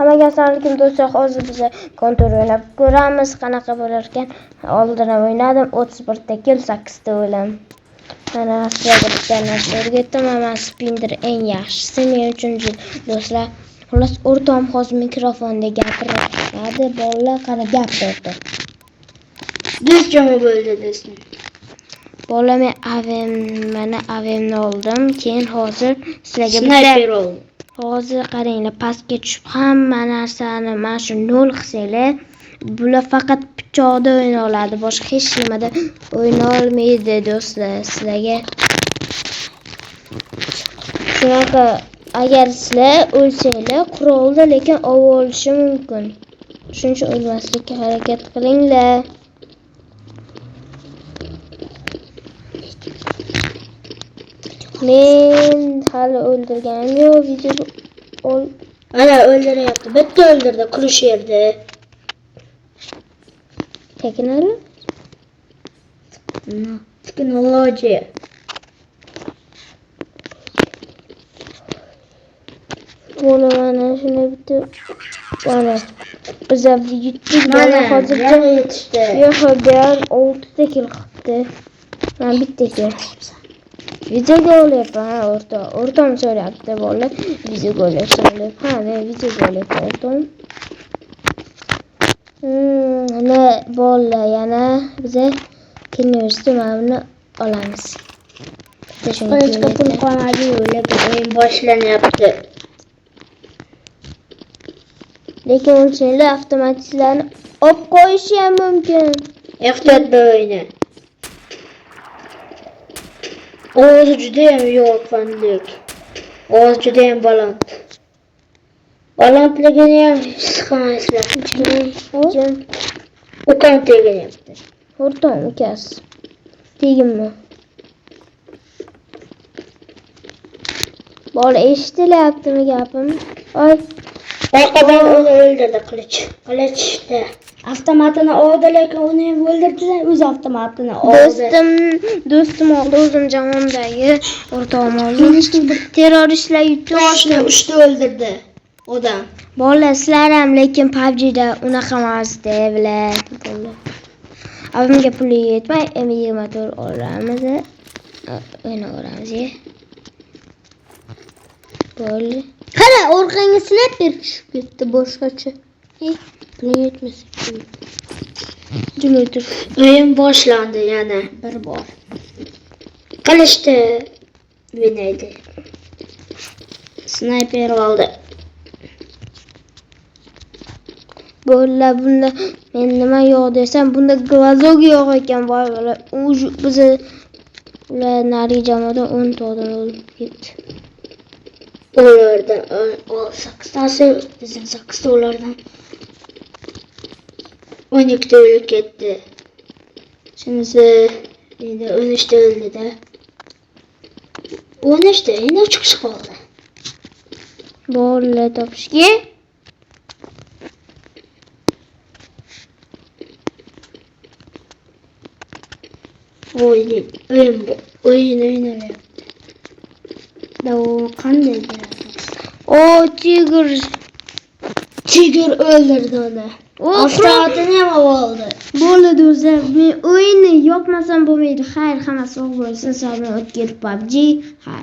Hammaga assalomu alaykum do'stlar. Hozir biz kontur o'ynab ko'ramiz. Qanaqa bo'lar ekan? Oldin o'ynadim. 31 ta kill, 8 ta o'lim. Mana sizlarga bitta narsa o'rgatdim. Mana spinner eng yaxshisi men uchun do'stlar. Xullas, o'rtam hozir mikrofonda gapiradi. Bolalar qara gapirdi. Do'stjon bo'ldi do'stim. Bola men avemni oldim. Keyin hozir sizlarga Sniper oldim. Hozir qaranglar, pastga tushib hamma narsani mana shu 0 qilsanglar, bular faqat pichoqda o'yna oladi, boshqa hech nimada o'yna olmaydi do'stlar. Sizlarga shunaqa, agar sizlar o'lsanglar, qurolda lekin ov olishi mumkin. Shuning uchun o'lmaslikka harakat qilinglar. Men hali o'ldirganim yo'q, video Ana o'ldiryapti. Bitta o'ldirdi, kulish yerda. Teknali? Texnologiya. Buni mana shuni bitta mana biza yutdik. Mana hozircha yetishdi. yo'qdan 6 ta kill qilibdi. Men bitta kill. Videoga olyapman, o'rtam so'rayapti bolalar. Videoga olyapsan. Ha, men videoga olyapman. Ana bolalar yana biza kinosta mana olamiz. Qilichga pul qolmadi, lekin o'yin boshlanyapti. Lekin o'lchanglar avtomatlarni olib qo'yishi ham mumkin. Ehtiyot bo'ling. Ovozi juda ham yo'qonlik. Ovoz juda ham baland. Balandligini ham his qilmaysizlar. Jim, Ukam teganyapti. o'rtam ukasi. Tegimmi? Bola eshitilyaptimi gapim? Oy, Orqadan uni o'ldirdi qilich. Qilichda avtomatini oldi, lekin uni ham o'ldirdilar. O'z avtomatini oldi. do'stim oldi, o'zim jamoamdagi o'rtog'im oldi. Terroristlar yutdi. Uchta o'ldirdi odam. Bolalar, sizlar ham lekin PUBG'da unaqa emasda, bilar. Avimga puli yetmay, M24 olamiz. O'ynaveramiz. Bo'ldi. Qara, orqangga sniper tushib ketdi boshqacha. Puli yetmasa. Jim o'tir. O'yin boshlandi yana bir bor. Qilishdi o'ynaydi. Sniper oldi. Bolalar, bunda men nima yo'q desam, bunda glazok yo'q ekan. Bizni ular nari jamoada 10 ta odam o'lib ketdi. Ulardan 8 tasi, bizning 8 ta ulardan 12 ta o'lib ketdi. Shunisi endi 13 ta o'ldi-da. 13 ta endi chiqish qoldi. Bolalar topishga o'yin o'ynalyapti. Davom qanday bo'ladi? o Tigr o'ldirdi uni. Avtomatini ham oldi. bo'ladi o'zi. Men o'yinni yopmasam bo'lmaydi. Xayr, hammasi o'q bo'lsin. Sog'lom o'tgan PUBG. Xayr.